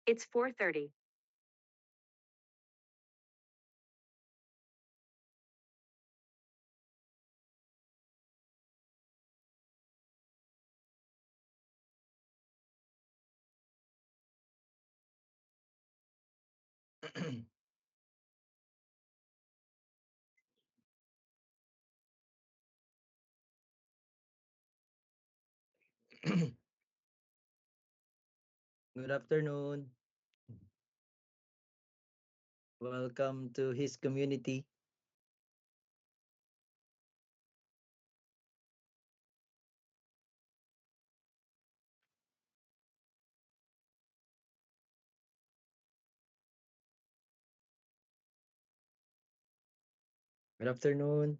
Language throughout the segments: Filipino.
It's 4:30. Good afternoon. Welcome to his community. Good afternoon.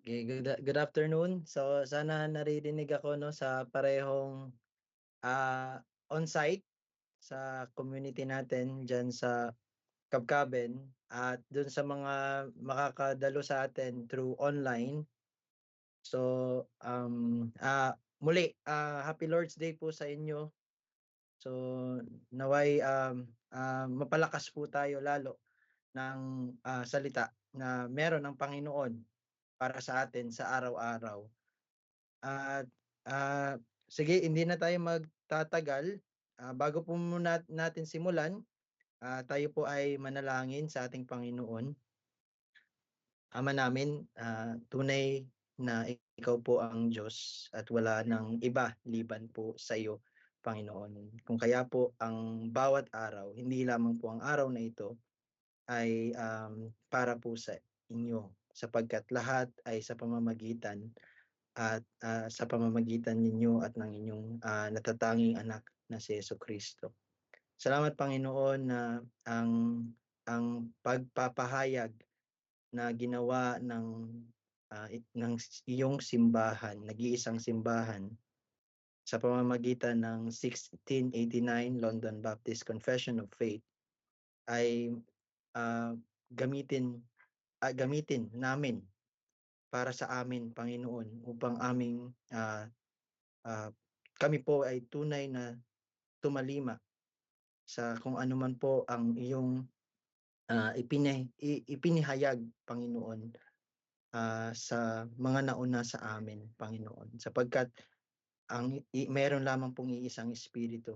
Okay, good afternoon. So sana naririnig ako no sa parehong on-site sa community natin diyan sa Kabkaben at dun sa mga makakadalo sa atin through online. So muli Happy Lord's Day po sa inyo. So naway mapalakas po tayo lalo ng salita na meron ng Panginoon para sa atin sa araw-araw. At sige, hindi na tayo magtatagal. Bago po muna natin simulan, tayo po ay manalangin sa ating Panginoon. Ama namin, tunay na ikaw po ang Diyos at wala nang iba liban po sa iyo, Panginoon. Kung kaya po ang bawat araw, hindi lamang po ang araw na ito, ay para po sa inyo sapagkat lahat ay sa pamamagitan at sa pamamagitan ninyo at ng inyong natatanging anak na si Jesucristo. Salamat Panginoon na ang pagpapahayag na ginawa ng iyong simbahan, nag-iisang simbahan sa pamamagitan ng 1689 London Baptist Confession of Faith ay gamitin namin para sa amin, Panginoon, upang kami po ay tunay na tumalima sa kung ano man po ang iyong ipinihayag, Panginoon, sa mga nauna sa amin, Panginoon. Sapagkat meron lamang pong iisang Espiritu.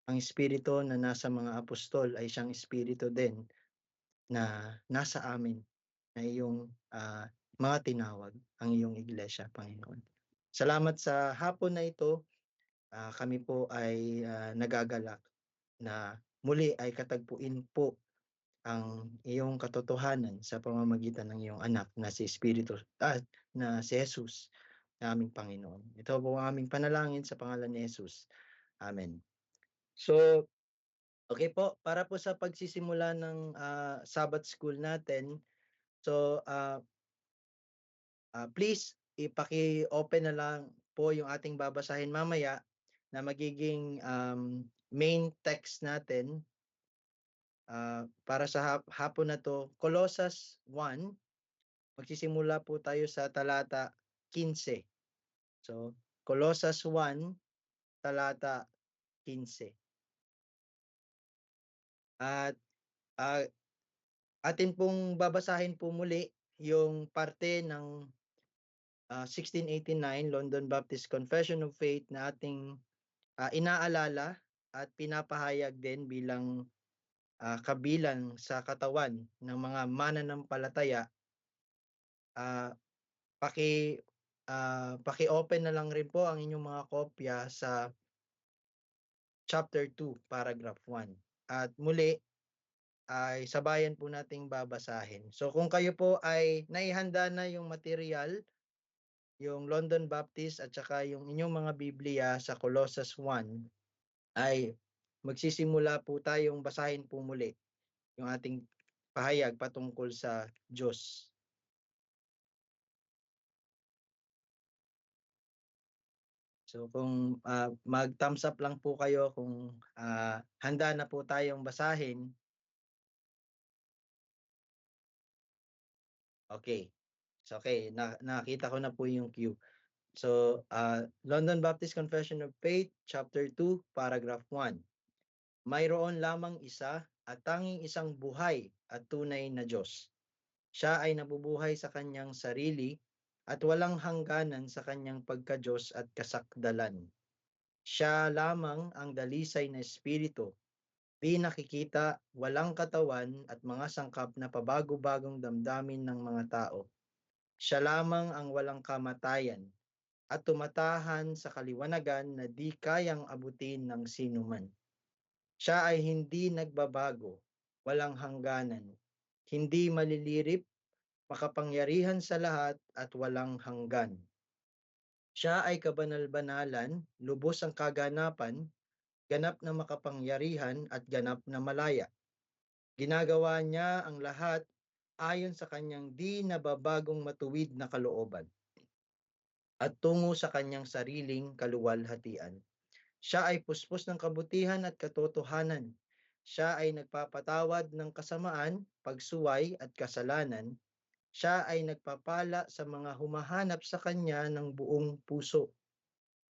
Ang Espiritu na nasa mga apostol ay siyang Espiritu din na nasa amin, na iyong mga tinawag, ang iyong iglesia, Panginoon. Salamat sa hapon na ito. Kami po ay nagagalak na muli ay katagpuin po ang iyong katotohanan sa pamamagitan ng iyong anak na si Espiritu na si Jesus, na aming Panginoon. Ito po ang aming panalangin sa pangalan ni Jesus. Amen. So, okay po, para po sa pagsisimula ng Sabbath School natin, so please ipaki-open na lang po yung ating babasahin mamaya na magiging main text natin para sa hapon na to, Colossus 1. Magsisimula po tayo sa talata 15. So, Colossus 1, talata 15. At atin pong babasahin po muli yung parte ng 1689 London Baptist Confession of Faith na ating inaalala at pinapahayag din bilang kabilang sa katawan ng mga mananampalataya paki-open na lang rin po ang inyong mga kopya sa chapter 2, paragraph 1. At muli ay sabayan po nating babasahin. So kung kayo po ay naihanda na yung material, yung London Baptist at saka yung inyong mga Biblia sa Colossus 1, ay magsisimula po tayong basahin po muli yung ating pahayag patungkol sa Diyos. So kung mag-thumbs up lang po kayo kung handa na po tayong basahin. Okay. So okay, nakita ko na po yung cue. So London Baptist Confession of Faith, chapter 2, paragraph 1. Mayroon lamang isa at tanging isang buhay at tunay na Diyos. Siya ay nabubuhay sa kanyang sarili at walang hangganan sa kanyang pagka-Diyos at kasakdalan. Siya lamang ang dalisay na espiritu, di nakikita, walang katawan at mga sangkap na pabago-bagong damdamin ng mga tao. Siya lamang ang walang kamatayan at tumatahan sa kaliwanagan na di kayang abutin ng sinuman. Siya ay hindi nagbabago, walang hangganan, hindi malilirip, makapangyarihan sa lahat at walang hanggan. Siya ay kabanal-banalan, lubos ang kaganapan, ganap na makapangyarihan at ganap na malaya. Ginagawa niya ang lahat ayon sa kanyang di nababagong matuwid na kalooban at tungo sa kanyang sariling kaluwalhatian. Siya ay puspos ng kabutihan at katotohanan. Siya ay nagpapatawad ng kasamaan, pagsuway at kasalanan. Siya ay nagpapala sa mga humahanap sa kanya ng buong puso.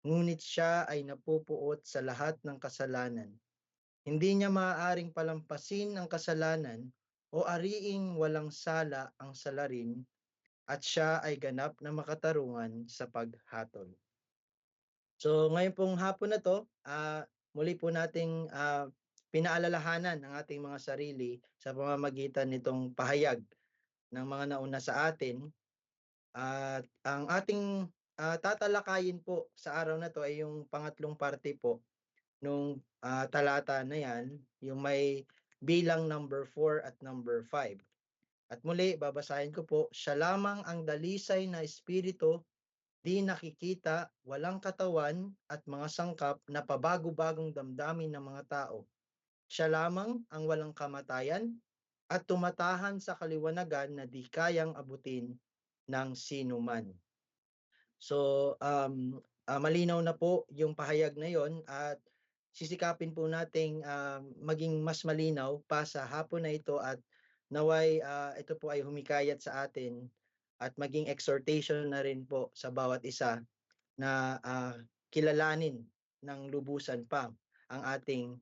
Ngunit siya ay napupuot sa lahat ng kasalanan. Hindi niya maaaring palampasin ang kasalanan o ariing walang sala ang salarin at siya ay ganap na makatarungan sa paghatol. So ngayon pong hapon na to, muli po nating pinaalalahanan ang ating mga sarili sa pamamagitan nitong pahayag ng mga nauna sa atin. At ang ating tatalakayin po sa araw na to ay yung pangatlong parte po nung talata na yan, yung may bilang number 4 at number 5. At muli, babasahin ko po, siya lamang ang dalisay na espiritu, di nakikita, walang katawan at mga sangkap na pabago-bagong damdamin ng mga tao. Siya lamang ang walang kamatayan at tumatahan sa kaliwanagan na di kayang abutin ng sinuman. So, malinaw na po yung pahayag na yon at sisikapin po nating maging mas malinaw pa sa hapon na ito at naway ito po ay humikayat sa atin at maging exhortation na rin po sa bawat isa na kilalanin ng lubusan pa ang ating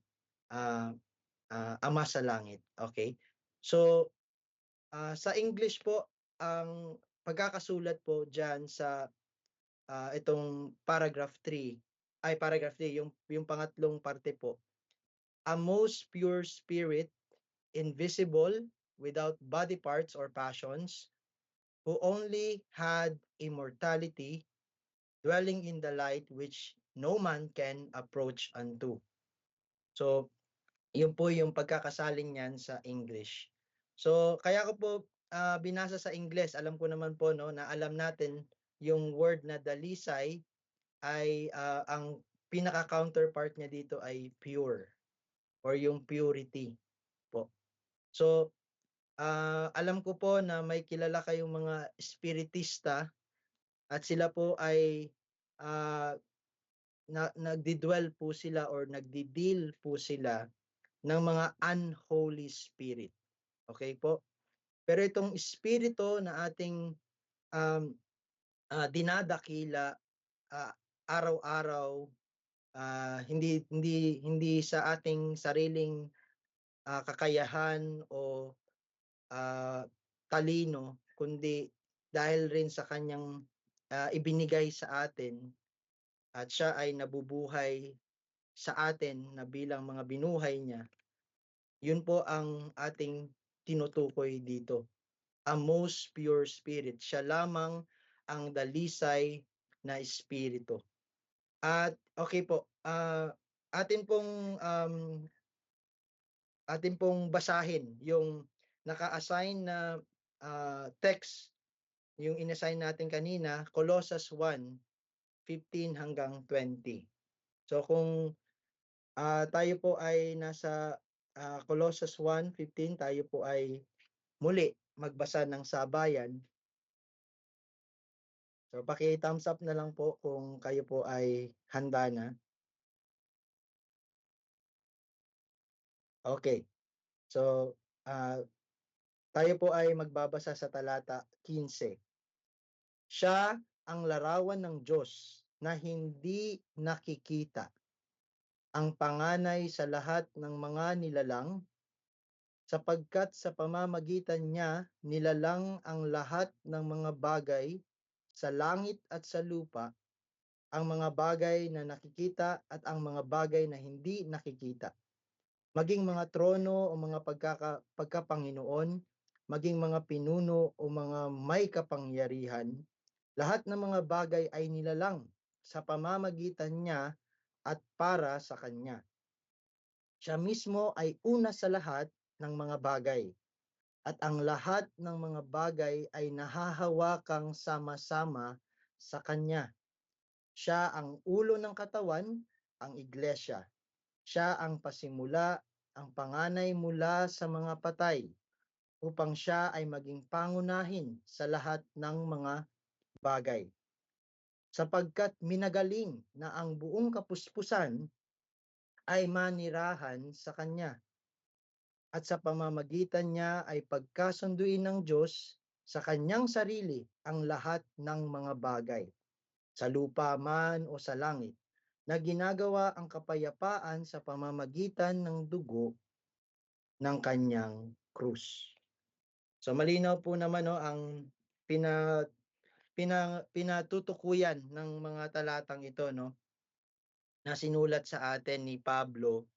Ama sa Langit. Okay? So, sa English po, ang pagkakasulat po dyan sa itong paragraph 3, yung pangatlong parte po. A most pure spirit, invisible, without body parts or passions, who only had immortality, dwelling in the light which no man can approach unto. So, yun po yung pagkakasaling niyan sa English. So, kaya ko po binasa sa English. Alam ko naman po no, na alam natin yung word na dalisay ay ang pinaka-counterpart niya dito ay pure or yung purity po. So, alam ko po na may kilala kayong mga spiritista at sila po ay nagdi-dwell po sila or nagdi-deal po sila ng mga unholy spirit. Okay po? Pero itong espiritu na ating dinadakila araw-araw, hindi sa ating sariling kakayahan o talino, kundi dahil rin sa kanyang ibinigay sa atin at siya ay nabubuhay sa atin na bilang mga binuhay niya. Yun po ang ating tinutukoy dito. A most pure spirit. Siya lamang ang dalisay na espiritu. At okay po, atin pong basahin yung naka-assign na text, yung inassign natin kanina, Colossus 1:15 hanggang 20. So kung tayo po ay nasa Colossus 1:15, tayo po ay muli magbasa ng sabayan. So paki-thumbs up na lang po kung kayo po ay handa na. Okay. So tayo po ay magbabasa sa talata 15. Siya ang larawan ng Diyos na hindi nakikita, ang panganay sa lahat ng mga nilalang, sapagkat sa pamamagitan niya nilalang ang lahat ng mga bagay sa langit at sa lupa, ang mga bagay na nakikita at ang mga bagay na hindi nakikita, maging mga trono o mga pagkapanginoon, maging mga pinuno o mga may kapangyarihan, lahat ng mga bagay ay nilalang sa pamamagitan niya at para sa kanya. Siya mismo ay una sa lahat ng mga bagay, at ang lahat ng mga bagay ay nahahawakang sama-sama sa kanya. Siya ang ulo ng katawan, ang iglesia. Siya ang pasimula, ang panganay mula sa mga patay, upang siya ay maging pangunahin sa lahat ng mga bagay. Sapagkat minagaling na ang buong kapuspusan ay manirahan sa kanya, at sa pamamagitan niya ay pagkasunduin ng Diyos sa kanyang sarili ang lahat ng mga bagay, sa lupa man o sa langit, na ginagawa ang kapayapaan sa pamamagitan ng dugo ng kanyang krus. So malinaw po naman no, ang pinatutukuyan ng mga talatang ito, no, na sinulat sa atin ni Pablo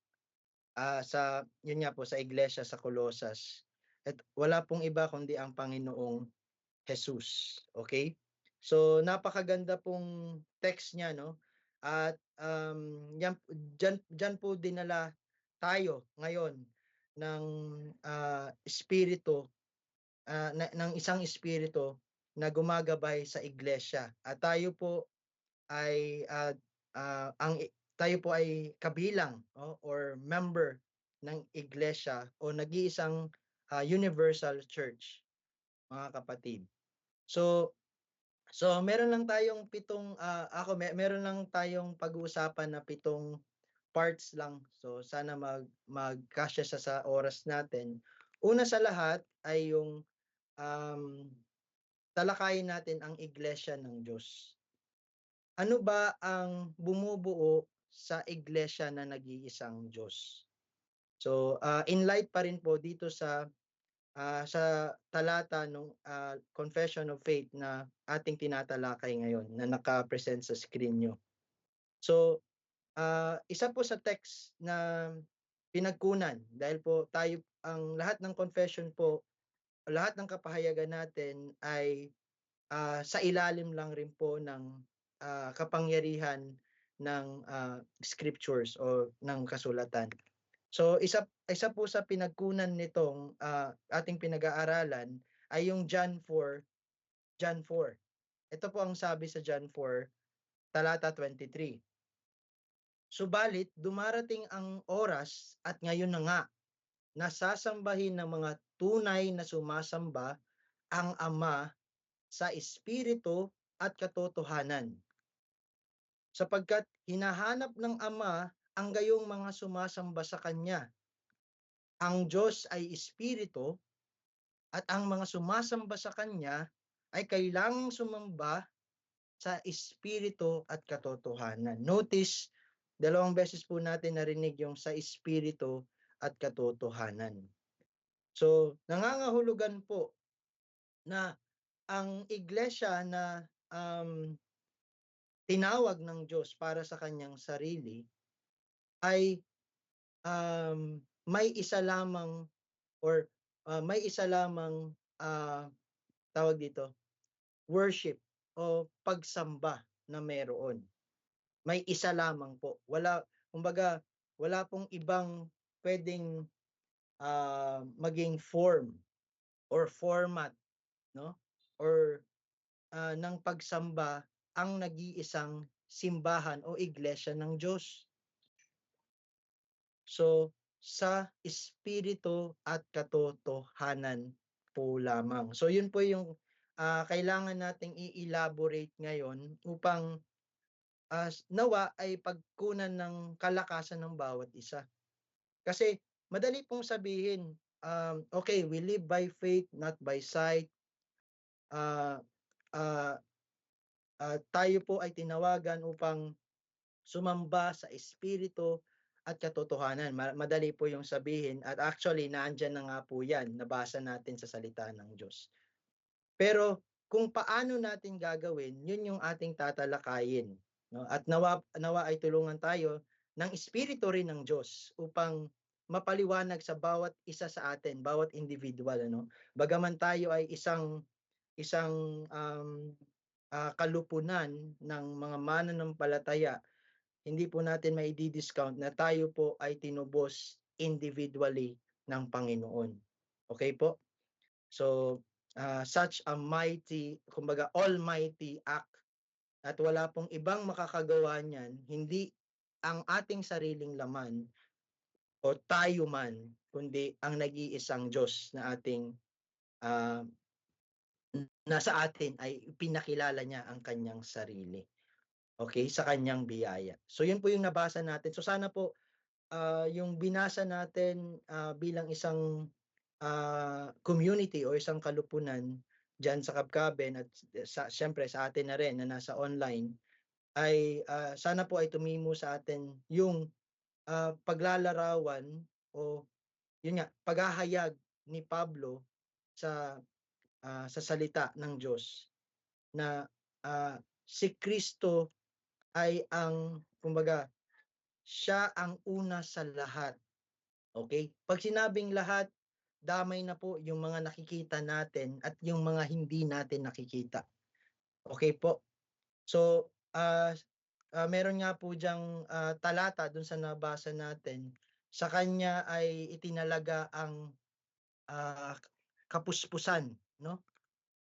sa yun nga po sa iglesia sa Colosas. At wala pong iba kundi ang Panginoong Jesus. Okay? So napakaganda pong text niya, no? At dyan po dinala tayo ngayon ng espiritu, ng isang espiritu na gumagabay sa iglesia. At tayo po ay tayo po ay kabilang or member ng iglesia o nag-iisang universal church, mga kapatid. So meron lang tayong meron lang tayong pag-uusapan na 7 parts lang. So sana magkasya siya sa oras natin. Una sa lahat ay yung talakayin natin ang iglesia ng Diyos. Ano ba ang bumubuo sa iglesia na nag-iisang Diyos? So in light pa rin po dito sa talata ng Confession of Faith na ating tinatalakay ngayon na naka-present sa screen nyo. So isa po sa text na pinagkunan dahil po tayo ang lahat ng confession po, lahat ng kapahayagan natin ay sa ilalim lang rin po ng kapangyarihan ng scriptures o ng kasulatan. So isa po sa pinagkunan nitong ating pinag-aaralan ay yung John 4. Ito po ang sabi sa John 4, talata 23. Subalit dumarating ang oras at ngayon na nga na sasambahin ng mga tunay na sumasamba ang Ama sa espiritu at katotohanan. Sapagkat hinahanap ng Ama ang gayong mga sumasamba sa Kanya. Ang Diyos ay espiritu, at ang mga sumasamba sa Kanya ay kailangang sumamba sa espiritu at katotohanan. Notice, 2 beses po natin narinig yung sa espiritu at katotohanan. So, nangangahulugan po na ang iglesia na tinawag ng Diyos para sa kanyang sarili ay may isa lamang or may isa lamang tawag dito, worship o pagsamba na meron. May isa lamang po. Kumbaga, wala pong ibang pwedeng maging form or format, no? Or ng pagsamba ang nag-iisang simbahan o iglesia ng Diyos. So, sa espiritu at katotohanan po lamang. So, yun po yung kailangan nating i-elaborate ngayon upang nawa ay pagkunan ng kalakasan ng bawat isa. Kasi madali pong sabihin, okay, we live by faith, not by sight. Uh, uh, Tayo po ay tinawagan upang sumamba sa espiritu at katotohanan. Madali po yung sabihin at actually naandyan na nga po yan, nabasa natin sa salita ng Diyos. Pero kung paano natin gagawin, yun yung ating tatalakayin. No? At nawa ay tulungan tayo ng espiritu rin ng Diyos upang mapaliwanag sa bawat isa sa atin, bawat individual. Ano? Bagaman tayo ay isang kalupunan ng mga mananampalataya, hindi po natin mai-discount na tayo po ay tinubos individually ng Panginoon. Okay po? So, such a mighty, kumbaga almighty act, at wala pong ibang makakagawa niyan, hindi ang ating sariling laman o tayo man, kundi ang nag-iisang Diyos na ating nasa atin ay pinakilala niya ang kanyang sarili. Okay, sa kanyang biyaya. So yun po yung nabasa natin. So sana po yung binasa natin bilang isang community o isang kalupunan diyan sa Kabkaben at siyempre sa atin na rin na nasa online ay sana po ay tumimo sa atin yung paglalarawan o yun nga paghahayag ni Pablo sa salita ng Diyos na si Kristo ay kumbaga, siya ang una sa lahat. Okay? Pag sinabing lahat, damay na po yung mga nakikita natin at yung mga hindi natin nakikita. Okay po? So, meron nga po diyang talata dun sa nabasa natin. Sa kanya ay itinalaga ang kapuspusan, no?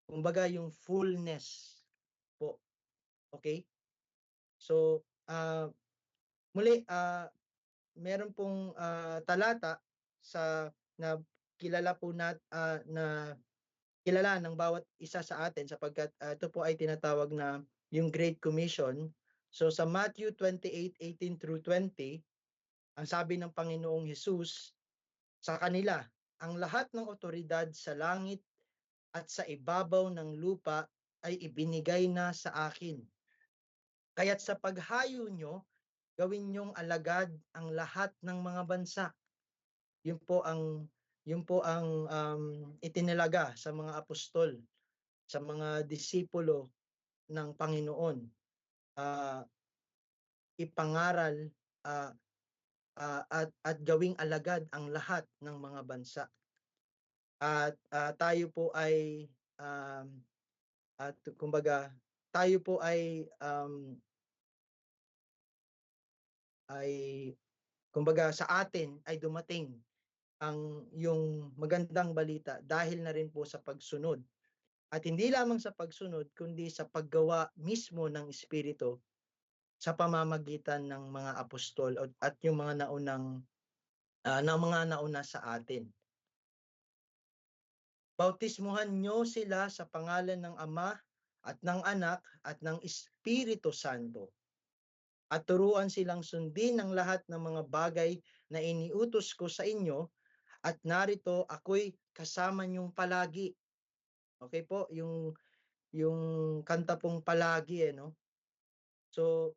Kumbaga yung fullness po. Okay? So, muli, meron pong talata na kilala po na kilala ng bawat isa sa atin sapagkat ito po ay tinatawag na yung Great Commission. So sa Matthew 28:18 through 20, ang sabi ng Panginoong Hesus sa kanila, ang lahat ng otoridad sa langit at sa ibabaw ng lupa ay ibinigay na sa akin. Kaya't sa paghayo nyo, gawin nyong alagad ang lahat ng mga bansa. Yun po ang itinilaga sa mga apostol, sa mga disipulo ng Panginoon. Ipangaral at gawing alagad ang lahat ng mga bansa. At tayo po ay kumbaga tayo po ay kumbaga sa atin ay dumating yung magandang balita dahil na rin po sa pagsunod. At hindi lamang sa pagsunod, kundi sa paggawa mismo ng Espiritu sa pamamagitan ng mga apostol at yung mga nauna sa atin. Bautismuhan nyo sila sa pangalan ng Ama at ng Anak at ng Espiritu Santo. At turuan silang sundin ang lahat ng mga bagay na iniutos ko sa inyo, at narito ako'y kasama niyong palagi. Okay po, yung kanta pong palagi no. So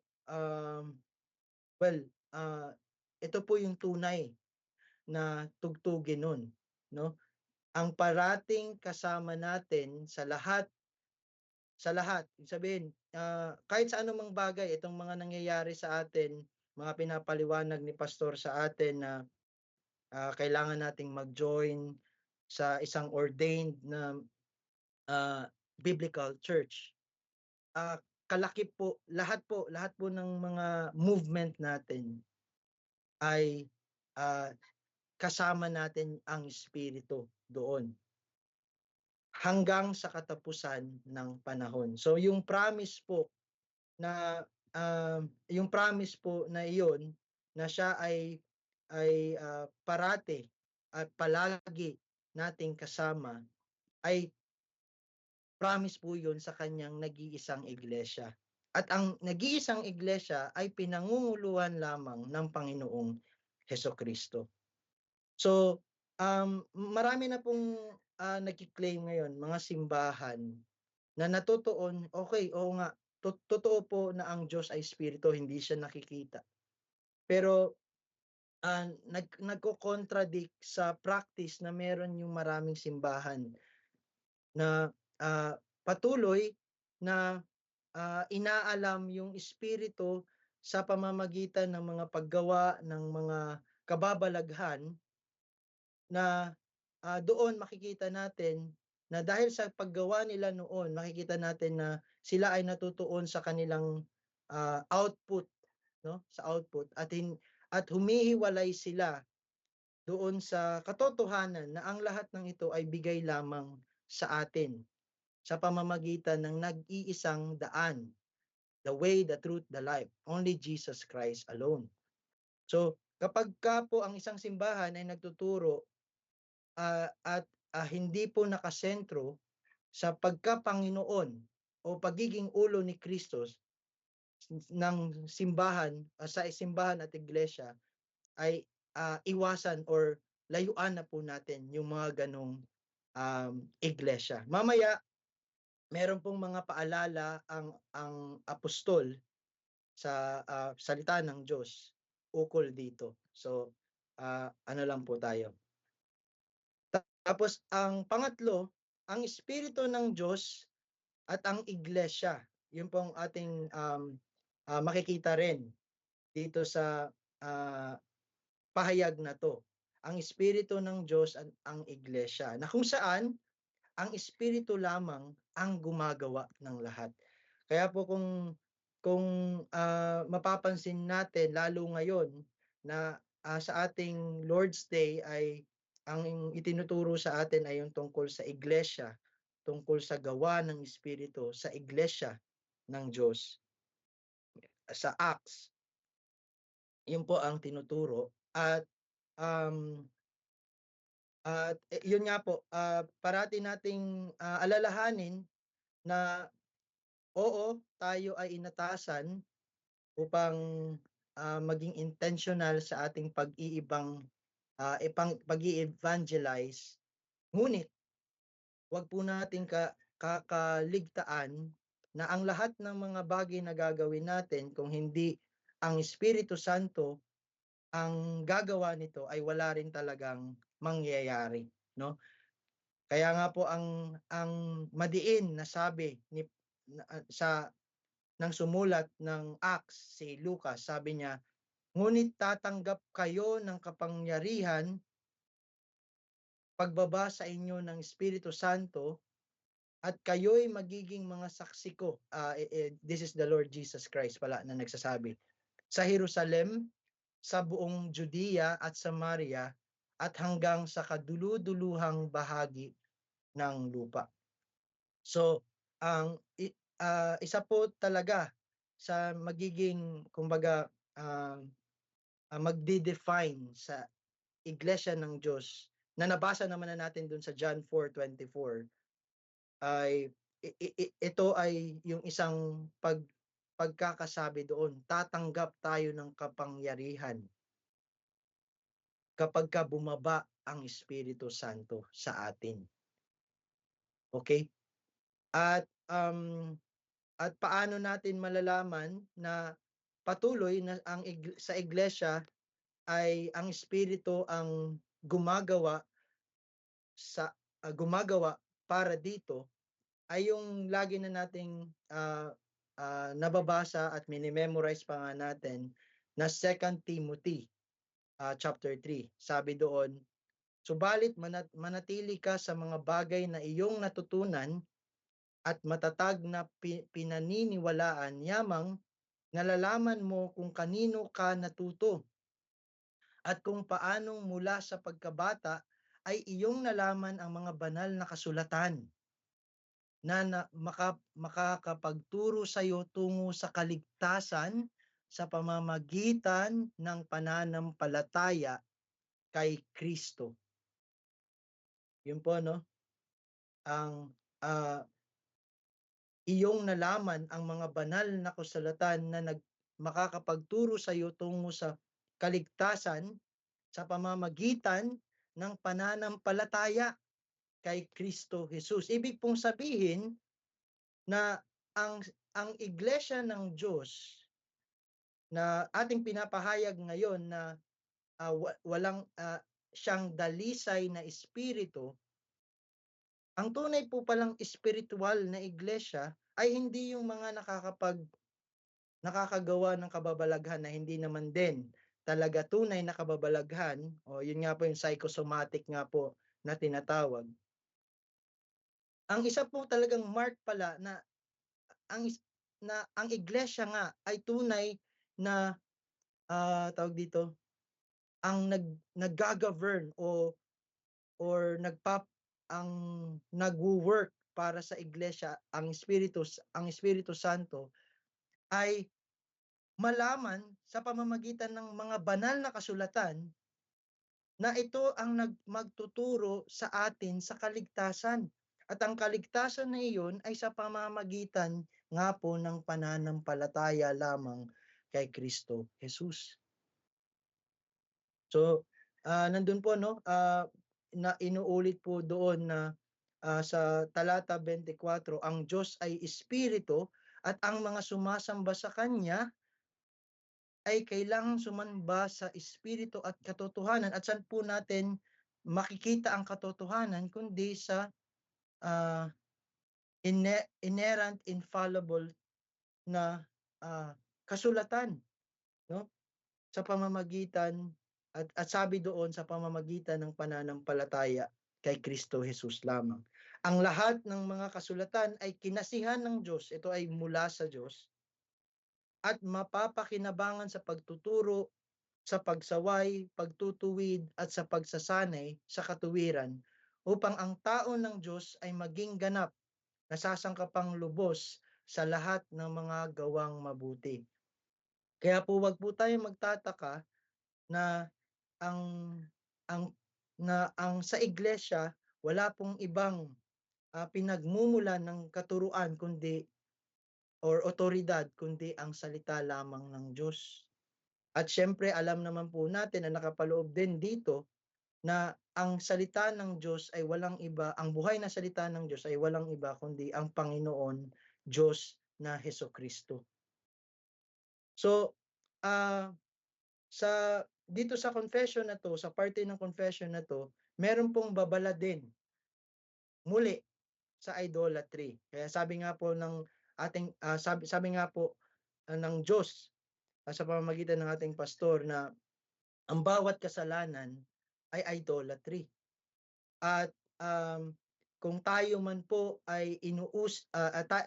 well, ito po yung tunay na tugtugin nun, no? Ang parating kasama natin sa lahat, ibig sabihin, kahit sa anumang bagay, itong mga nangyayari sa atin, mga pinapaliwanag ni pastor sa atin na kailangan nating mag-join sa isang ordained na biblical church. kalaki lahat po ng mga movement natin ay kasama natin ang Espiritu doon hanggang sa katapusan ng panahon. So yung promise po na iyon na siya ay parate at palagi nating kasama ay promise po yun sa kanyang nag-iisang iglesia. At ang nag-iisang iglesia ay pinangunguluhan lamang ng Panginoong Hesukristo. So, marami na pong nagki-claim ngayon, mga simbahan, na natutuon, okay, oo nga, totoo po na ang Diyos ay Espiritu, hindi siya nakikita. Pero nagko-contradict sa practice na meron yung maraming simbahan na patuloy na inaalam yung Espiritu sa pamamagitan ng mga paggawa ng mga kababalaghan na doon makikita natin na dahil sa paggawa nila noon, makikita natin na sila ay natutuon sa kanilang output, no? Sa output at humihiwalay sila doon sa katotohanan na ang lahat ng ito ay bigay lamang sa atin sa pamamagitan ng nag-iisang daan, the way, the truth, the life, only Jesus Christ alone. So, kapag ka po ang isang simbahan ay nagtuturo at hindi po nakasentro sa pagka-Panginoon o pagiging ulo ni Kristo ng simbahan, sa simbahan at iglesia, ay iwasan or layuan na po natin yung mga ganong iglesia. Mamaya, meron pong mga paalala ang apostol sa salita ng Diyos ukol dito. So, ano lang po tayo. Tapos ang pangatlo, ang Espiritu ng Diyos at ang Iglesia. Yun pong ating makikita rin dito sa pahayag na to. Ang Espiritu ng Diyos at ang Iglesia. Na kung saan, ang Espiritu lamang ang gumagawa ng lahat. Kaya po kung mapapansin natin, lalo ngayon, na sa ating Lord's Day ay ang itinuturo sa atin ay yung tungkol sa iglesia, tungkol sa gawa ng Espiritu sa iglesia ng Diyos. Sa Acts, yun po ang tinuturo. At yun nga po, parati nating alalahanin na oo, tayo ay inatasan upang maging intentional sa ating pag-i-evangelize. Ngunit, wag po natin kakaligtaan na ang lahat ng mga bagay na gagawin natin, kung hindi ang Espiritu Santo ang gagawa nito, ay wala rin talagang mangyayari, no? Kaya nga po ang madiin na sabi ng sumulat ng Acts, si Lucas, sabi niya, ngunit tatanggap kayo ng kapangyarihan pagbaba sa inyo ng Espiritu Santo at kayo'y magiging mga saksi ko. This is the Lord Jesus Christ pala na nagsasabi. Sa Jerusalem, sa buong Judea at Samaria, at hanggang sa kaduluduluhang bahagi ng lupa. So, ang isa po talaga sa magiging, kumbaga, magde-define sa Iglesia ng Diyos, na nabasa naman na natin dun sa John 4:24, ay ito ay yung isang pagkakasabi doon, tatanggap tayo ng kapangyarihan kapag ka bumaba ang Espiritu Santo sa atin. Okay? At paano natin malalaman na patuloy na sa iglesia ay ang Espiritu ang gumagawa para dito, ay yung lagi na nating nababasa at minimemorize pa nga natin na 2 Timothy chapter 3. Sabi doon, subalit manatili ka sa mga bagay na iyong natutunan at matatag na pinaniniwalaan, yamang nalalaman mo kung kanino ka natuto at kung paanong mula sa pagkabata ay iyong nalaman ang mga banal na kasulatan na makakapagturo sa iyo tungo sa kaligtasan sa pamamagitan ng pananampalataya kay Kristo. Yun po, no? Ang iyong nalaman ang mga banal na kasulatan na makakapagturo sa iyo tungo sa kaligtasan sa pamamagitan ng pananampalataya kay Kristo Jesus. Ibig pong sabihin na ang iglesia ng Diyos na ating pinapahayag ngayon na walang siyang dalisay na espiritu, ang tunay po palang espiritual na iglesia ay hindi yung mga nakakagawa ng kababalaghan na hindi naman din talaga tunay na kababalaghan, o yun nga po yung psychosomatic nga po na tinatawag. Ang isa po talagang mark pala na ang iglesia nga ay tunay na tawag dito, ang nag-govern or ang nagwo-work para sa iglesia, ang Espiritu Santo ay malaman sa pamamagitan ng mga banal na kasulatan na ito ang magtuturo sa atin sa kaligtasan. At ang kaligtasan na iyon ay sa pamamagitan nga po ng pananampalataya lamang kay Kristo Jesus. So, nandun po, no, na inuulit po doon na sa talata 24, ang Diyos ay espiritu at ang mga sumasamba sa Kanya ay kailangang sumamba sa espiritu at katotohanan. At saan po natin makikita ang katotohanan kundi sa uh, inerrant, infallible na kasulatan, no? Sa pamamagitan at sabi doon sa pamamagitan ng pananampalataya kay Kristo Jesus lamang. Ang lahat ng mga kasulatan ay kinasihan ng Diyos. Ito ay mula sa Diyos at mapapakinabangan sa pagtuturo, sa pagsaway, pagtutuwid at sa pagsasanay sa katuwiran upang ang tao ng Diyos ay maging ganap, nasasangkapang lubos sa lahat ng mga gawang mabuti. Kaya po wag po tayong magtataka na ang sa iglesia wala pong ibang pinagmumulan ng katuruan kundi or otoridad kundi ang salita lamang ng Diyos. At syempre alam naman po natin na nakapaloob din dito na ang salita ng Diyos ay walang iba, ang buhay na salita ng Diyos ay walang iba kundi ang Panginoon Diyos na Hesukristo. So, dito sa confession na to, sa parte ng confession na to, meron pong babala din muli sa idolatry. Kaya sabi nga po ng ating sabi nga po ng Diyos sa pamamagitan ng ating pastor na ang bawat kasalanan ay idolatry. At kung tayo man po ay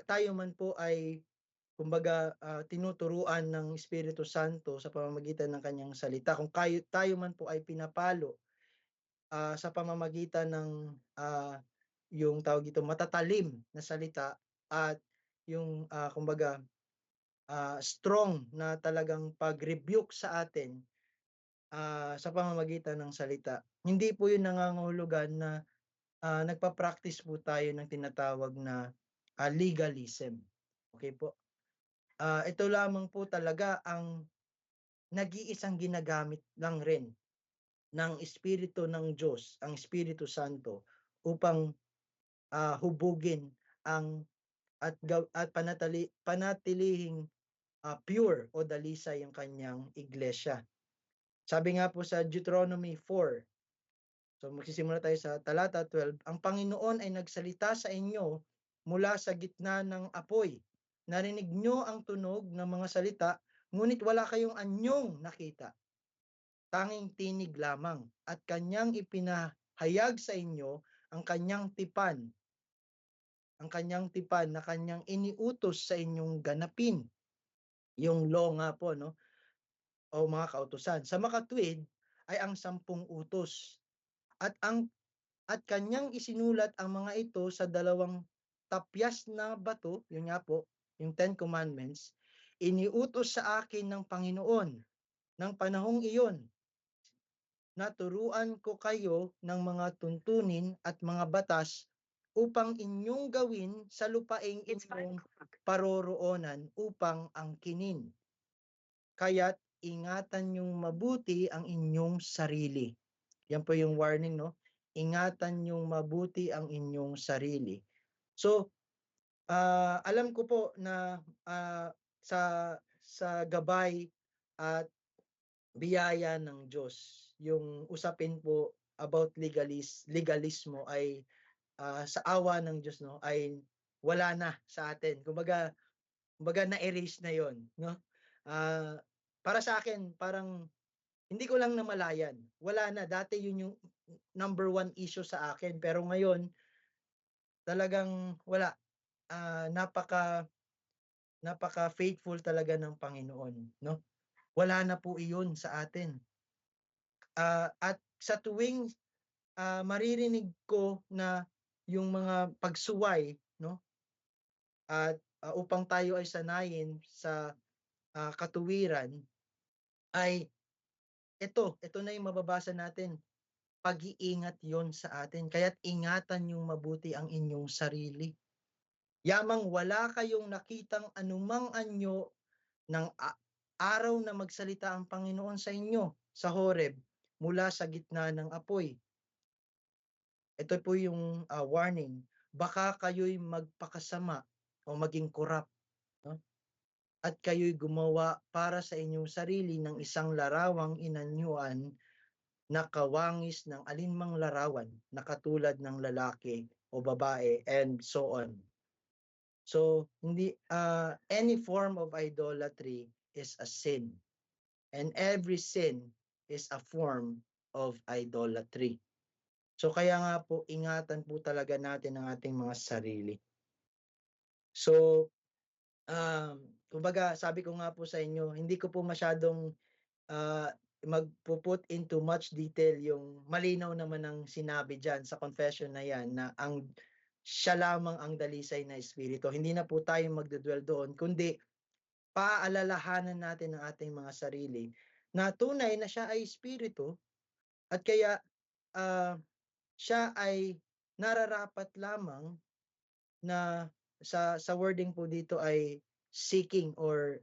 tayo man po ay kumbaga tinuturuan ng Espiritu Santo sa pamamagitan ng kanyang salita, kung tayo man po ay pinapalo sa pamamagitan ng yung tawag dito matatalim na salita at yung kumbaga strong na talagang pag-rebuke sa atin sa pamamagitan ng salita. Hindi po yun nangangahulugan na nagpa-practice po tayo ng tinatawag na legalism. Okay po? Ito lamang po talaga ang nag-iisang ginagamit lang rin ng Espiritu ng Diyos, ang Espiritu Santo, upang hubugin at panatilihing pure o dalisay ang kanyang iglesia. Sabi nga po sa Deuteronomy 4, so magsisimula tayo sa talata 12, ang Panginoon ay nagsalita sa inyo mula sa gitna ng apoy. Narinig nyo ang tunog ng mga salita, ngunit wala kayong anyong nakita. Tanging tinig lamang at kanyang ipinahayag sa inyo ang kanyang tipan ang kanyang tipan na kanyang iniutos sa inyong ganapin. Yung law nga po, no? O mga kautusan. Sa makatuwid ay ang 10 utos. At kanyang isinulat ang mga ito sa 2 tapyas na bato, yun nga po, yung 10 Commandments, iniutos sa akin ng Panginoon ng panahong iyon na turuan ko kayo ng mga tuntunin at mga batas upang inyong gawin sa lupaing inyong paroroonan upang angkinin. Kaya't ingatan niyong mabuti ang inyong sarili. Yan po yung warning, no? Ingatan niyong mabuti ang inyong sarili. So, alam ko po na sa gabay at biyaya ng Diyos, yung usapin po about legalismo ay sa awa ng Diyos, no, ay wala na sa atin. Kumbaga na-erase na 'yon, no? Ah, para sa akin parang hindi ko lang namalayan. Wala na, dati 'yun yung number one issue sa akin, pero ngayon talagang wala. Napaka-faithful talaga ng Panginoon, no? Wala na po iyon sa atin. At sa tuwing maririnig ko na yung mga pagsuway, no? At upang tayo ay sanayin sa katuwiran, ay ito na yung mababasa natin. Pag-iingat yon sa atin. Kaya't ingatan yung mabuti ang inyong sarili. Yamang wala kayong nakitang anumang anyo ng araw na magsalita ang Panginoon sa inyo sa Horeb mula sa gitna ng apoy. Ito po yung warning. Baka kayo'y magpakasama o maging corrupt, no? At kayo'y gumawa para sa inyong sarili ng isang larawang inanyuan na kawangis ng alinmang larawan na katulad ng lalaki o babae and so on. So, hindi any form of idolatry is a sin, and every sin is a form of idolatry. So kaya nga po, ingatan po talaga natin ang ating mga sarili. So, kumbaga sabi ko nga po sa inyo, hindi ko po masyadong magpo-put into much detail, yung malinaw naman ang sinabi diyan sa confession na yan, na siya lamang ang dalisay na espiritu. Hindi na po tayo magdudwell doon, kundi paalalahanan natin ang ating mga sarili na tunay na siya ay espiritu, at kaya siya ay nararapat lamang na sa wording po dito ay seeking or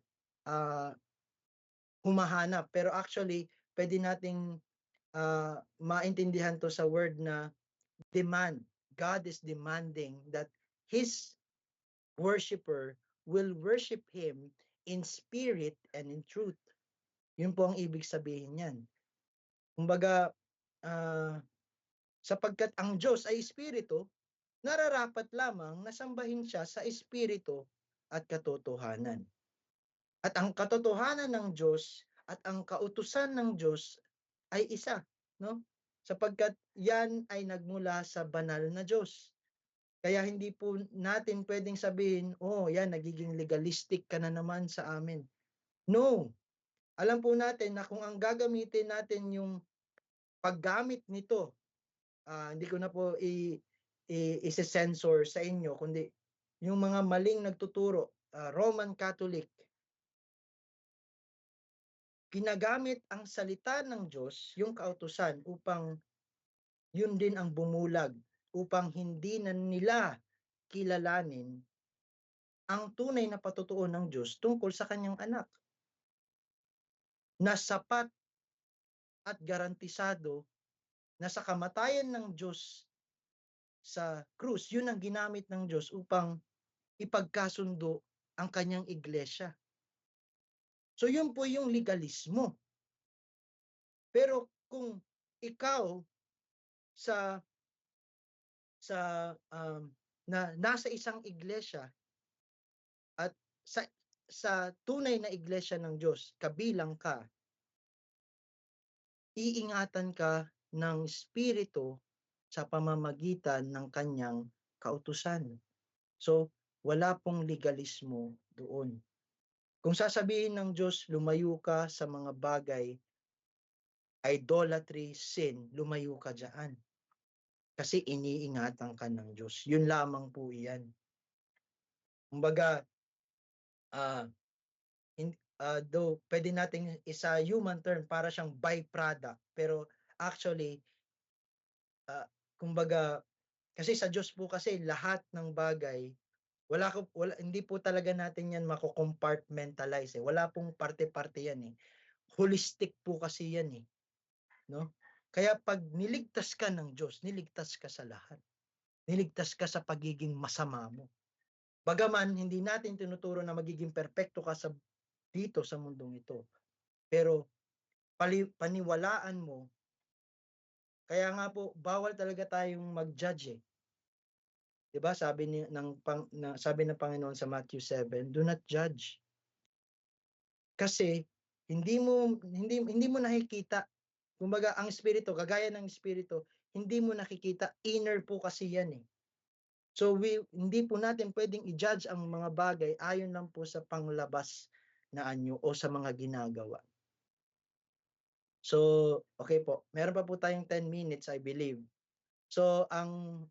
humahanap. Pero actually, pwede nating maintindihan to sa word na demand. God is demanding that His worshipper will worship Him in spirit and in truth. Yun po ang ibig sabihin niyan. Kumbaga, sapagkat ang Diyos ay espiritu, nararapat lamang na sambahin siya sa espiritu at katotohanan. At ang katotohanan ng Diyos at ang kautusan ng Diyos ay isa, no? Sapagkat yan ay nagmula sa banal na Diyos. Kaya hindi po natin pwedeng sabihin, oh, yan, nagiging legalistic ka na naman sa amin. No. Alam po natin na kung ang gagamitin natin yung paggamit nito, hindi ko na po i-censor sa inyo, kundi yung mga maling nagtuturo, Roman Catholic, ginagamit ang salita ng Diyos, yung kautusan, upang yun din ang bumulag, upang hindi na nila kilalanin ang tunay na patutuo ng Diyos tungkol sa kanyang anak, na sapat at garantisado na sa kamatayan ng Diyos sa krus, yun ang ginamit ng Diyos upang ipagkasundo ang kanyang iglesia. So yun po yung legalismo. Pero kung ikaw sa nasa isang iglesia at sa tunay na iglesia ng Diyos, kabilang ka, iingatan ka ng Espiritu sa pamamagitan ng kanyang kautusan. So, wala pong legalismo doon. Kung sasabihin ng Diyos, lumayo ka sa mga bagay, idolatry, sin, lumayo ka dyan. Kasi iniingatan ka ng Diyos. Yun lamang po iyan. Kumbaga, though pwede nating isa human term para siyang byproduct, pero actually, kumbaga, kasi sa Diyos po kasi lahat ng bagay, hindi po talaga natin yan mako-compartmentalize. Wala pong parte-parte yan eh. Holistic po kasi yan eh. No? Kaya pag niligtas ka ng Diyos, niligtas ka sa lahat. Niligtas ka sa pagiging masama mo. Bagaman hindi natin tinuturo na magiging perpekto ka dito sa mundong ito. Pero paniwalaan mo, kaya nga po bawal talaga tayong mag-judge eh. 'Di ba? Sabi ng Panginoon sa Matthew 7, do not judge. Kasi hindi mo nakikita. Kumbaga ang espiritu, kagaya ng espiritu, hindi mo nakikita, inner po kasi 'yan eh. So hindi po natin pwedeng i-judge ang mga bagay ayon lang po sa panglabas na anyo o sa mga ginagawa. So, okay po. Meron pa po tayong 10 minutes, I believe. So,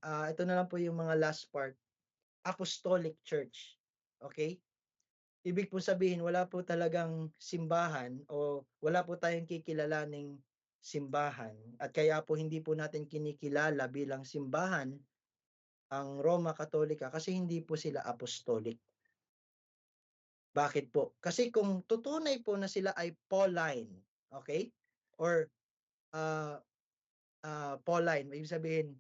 ito na lang po yung mga last part. Apostolic Church. Okay? Ibig po sabihin, wala po talagang simbahan o wala po tayong kikilalaning simbahan at kaya po hindi po natin kinikilala bilang simbahan ang Roma Katolika kasi hindi po sila apostolic. Bakit po? Kasi kung tutunay po na sila ay Pauline, okay? Or Pauline, ibig sabihin,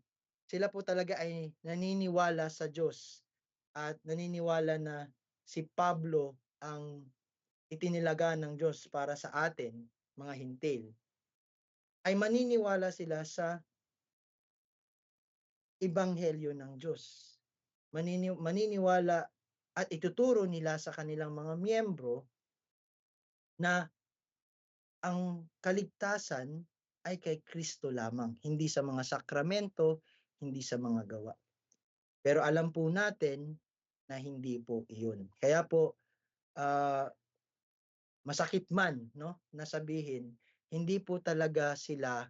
sila po talaga ay naniniwala sa Diyos at naniniwala na si Pablo ang itinilaga ng Diyos para sa atin, mga hintil, ay maniniwala sila sa ebanghelyo ng Diyos. Maniniwala at ituturo nila sa kanilang mga miyembro na ang kaligtasan ay kay Kristo lamang, hindi sa mga sakramento, hindi sa mga gawa. Pero alam po natin na hindi po iyon. Kaya po, masakit man no, na sabihin, hindi po talaga sila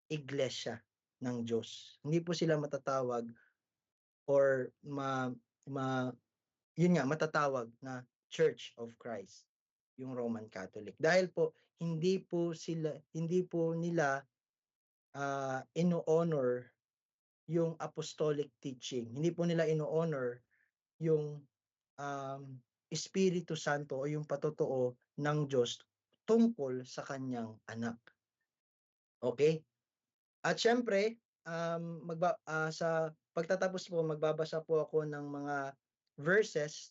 iglesia ng Diyos. Hindi po sila matatawag or yun nga, matatawag na Church of Christ, yung Roman Catholic. Dahil po hindi po nila ino-honor yung apostolic teaching. Hindi po nila ino-honor yung Espiritu Santo o yung patotoo ng Diyos tungkol sa kanyang anak. Okay? At syempre, sa pagtatapos po, magbabasa po ako ng mga verses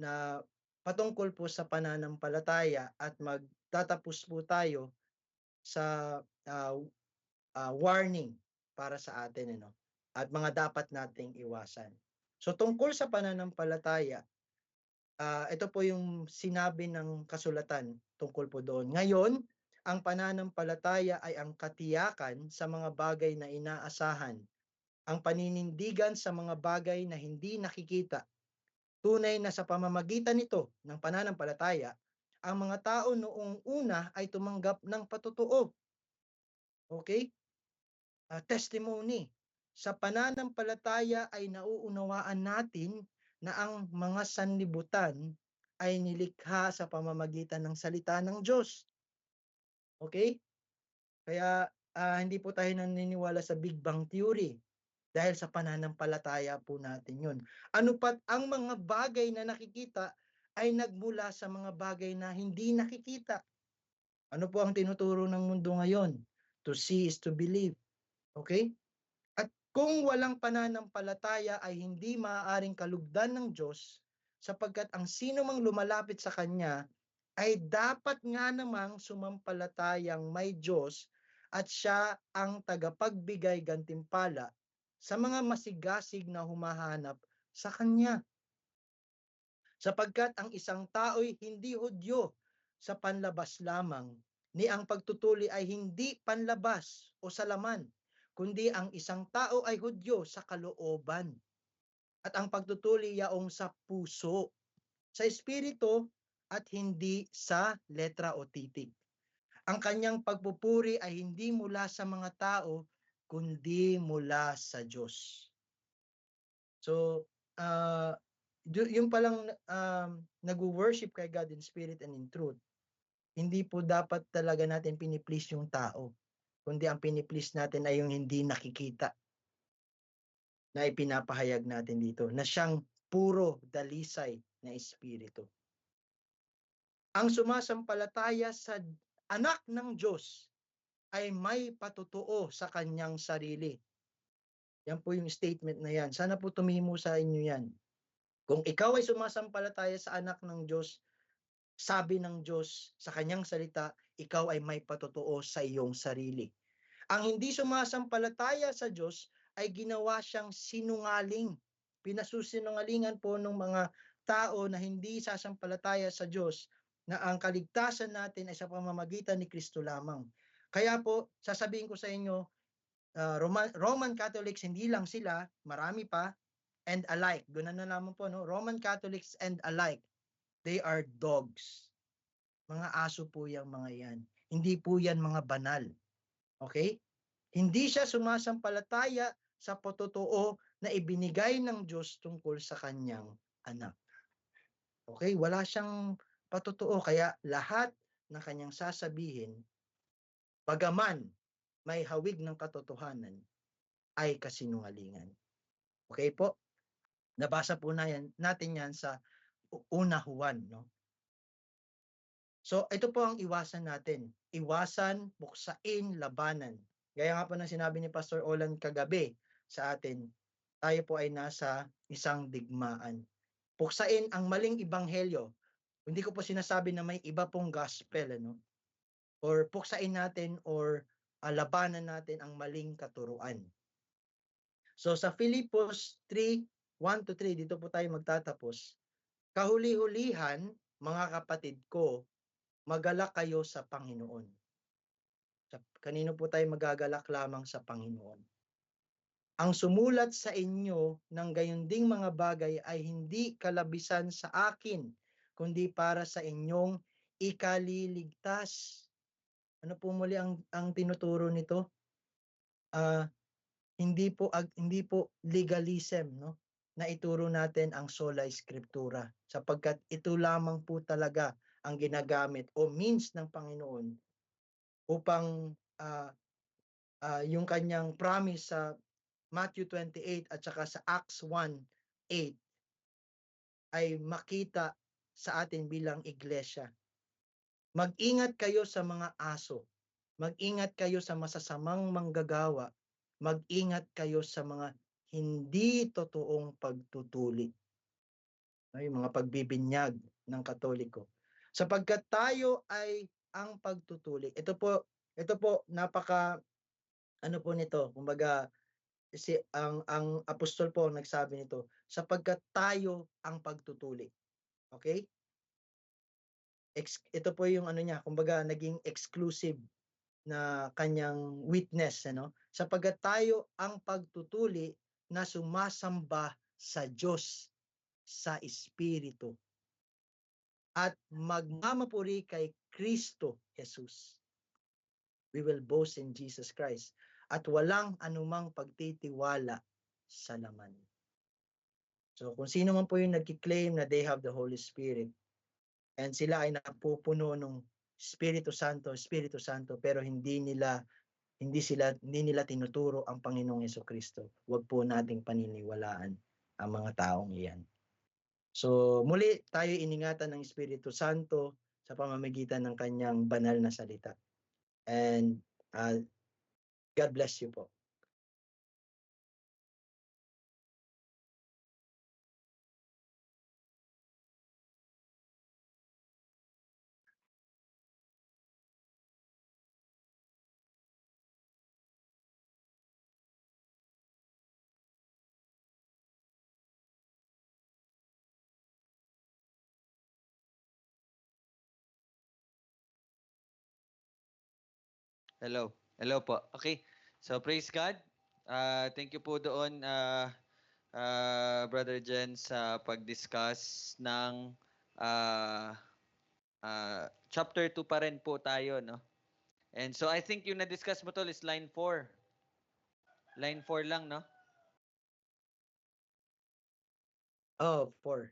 na patungkol po sa pananampalataya at magtatapos po tayo sa warning para sa atin at mga dapat nating iwasan. So tungkol sa pananampalataya, ito po yung sinabi ng kasulatan tungkol po doon. Ngayon, ang pananampalataya ay ang katiyakan sa mga bagay na inaasahan, ang paninindigan sa mga bagay na hindi nakikita. Tunay na sa pamamagitan nito ng pananampalataya, ang mga tao noong una ay tumanggap ng patotoo. Okay? Testimony. Sa pananampalataya ay nauunawaan natin na ang mga sanlibutan ay nilikha sa pamamagitan ng salita ng Diyos. Okay? Kaya hindi po tayo naniniwala sa Big Bang Theory dahil sa pananampalataya po natin yun. Ano pat ang mga bagay na nakikita ay nagmula sa mga bagay na hindi nakikita. Ano po ang tinuturo ng mundo ngayon? To see is to believe. Okay? At kung walang pananampalataya ay hindi maaaring kalugdan ng Diyos sapagkat ang sino mang lumalapit sa Kanya ay dapat nga namang sumampalatayang may Diyos at siya ang tagapagbigay gantimpala sa mga masigasig na humahanap sa Kanya. Sapagkat ang isang tao'y hindi Hudyo sa panlabas lamang, ni ang pagtutuli ay hindi panlabas o sa laman, kundi ang isang tao ay Hudyo sa kalooban. at ang pagtutuli yaong sa puso, sa espiritu at hindi sa letra o titik. Ang kanyang pagpupuri ay hindi mula sa mga tao, kundi mula sa Diyos. So, yung palang nag-worship kay God in spirit and in truth, hindi po dapat talaga natin piniplease yung tao, kundi ang piniplease natin ay yung hindi nakikita na ipinapahayag natin dito, na siyang puro dalisay na espiritu. Ang sumasampalataya sa anak ng Diyos ay may patutuo sa kanyang sarili. Yan po yung statement na yan. Sana po tumimo sa inyo yan. Kung ikaw ay sumasampalataya sa anak ng Diyos, sabi ng Diyos sa kanyang salita, ikaw ay may patutuo sa iyong sarili. Ang hindi sumasampalataya sa Diyos ay ginawa siyang sinungaling. Pinasusinungalingan po ng mga tao na hindi sasampalataya sa Diyos na ang kaligtasan natin ay sa pamamagitan ni Kristo lamang. Kaya po, sasabihin ko sa inyo, Roman Catholics, hindi lang sila, marami pa, and alike. Doon na naman po, no? Roman Catholics and alike, they are dogs. Mga aso po yung mga yan. Hindi po yan mga banal. Okay? Hindi siya sumasampalataya sa patutuo na ibinigay ng Diyos tungkol sa kanyang anak. Okay? Wala siyang patutuo. Kaya lahat na kanyang sasabihin, bagaman may hawig ng katotohanan, ay kasinungalingan. Okay po? Nabasa po natin yan sa una Juan. No? So ito po ang iwasan natin. Iwasan, buksain, labanan. Gaya nga po ng sinabi ni Pastor Olan kagabi sa atin, tayo po ay nasa isang digmaan. Buksain ang maling ibanghelyo. Hindi ko po sinasabi na may iba pong gospel, ano? Or buksain natin or labanan natin ang maling katuruan. So sa Filipos 3:1-3, dito po tayo magtatapos. Kahuli-hulihan, mga kapatid ko, magalak kayo sa Panginoon. Kanino po tayo magagalak lamang sa Panginoon? Ang sumulat sa inyo ng gayunding mga bagay ay hindi kalabisan sa akin, kundi para sa inyong ikaliligtas. Ano po muli ang tinuturo nito? Hindi po legalism, no? Na ituro natin ang sola scriptura, sapagkat ito lamang po talaga ang ginagamit o means ng Panginoon upang yung kanyang promise sa Matthew 28 at saka sa Acts 1:8 ay makita sa atin bilang iglesia. Mag-ingat kayo sa mga aso. Mag-ingat kayo sa masasamang manggagawa. Mag-ingat kayo sa mga hindi totoong pagtutuli. Yung mga pagbibinyag ng Katoliko. Sapagkat tayo ay ang pagtutuli. Ito po ano po nito, kumbaga ang apostol po nagsabi nito, sapagkat tayo ang pagtutuli. Okay? Ito po yung ano niya, kumbaga naging exclusive na kanyang witness, ano? Sapagkat tayo ang pagtutuli na sumasamba sa Diyos sa Espiritu at magmamapuri kay Kristo Jesus. We will boast in Jesus Christ at walang anumang pagtitiwala sa laman. So kung sino man po yung nagki-claim na they have the Holy Spirit and sila ay napupuno ng Espiritu Santo, pero hindi nila tinuturo ang Panginoong Jesucristo, huwag po nating paniniwalaan ang mga taong iyan. So muli tayo iningatan ng Espiritu Santo sa pamamagitan ng kanyang banal na salita. And God bless you po. Hello. Hello po. Okay. So praise God. Thank you po doon Brother Jen, sa pag-discuss ng chapter 2 pa rin po tayo, no? And so I think yung na-discuss mo tol is line 4. Line 4 lang, no? Oh, 4.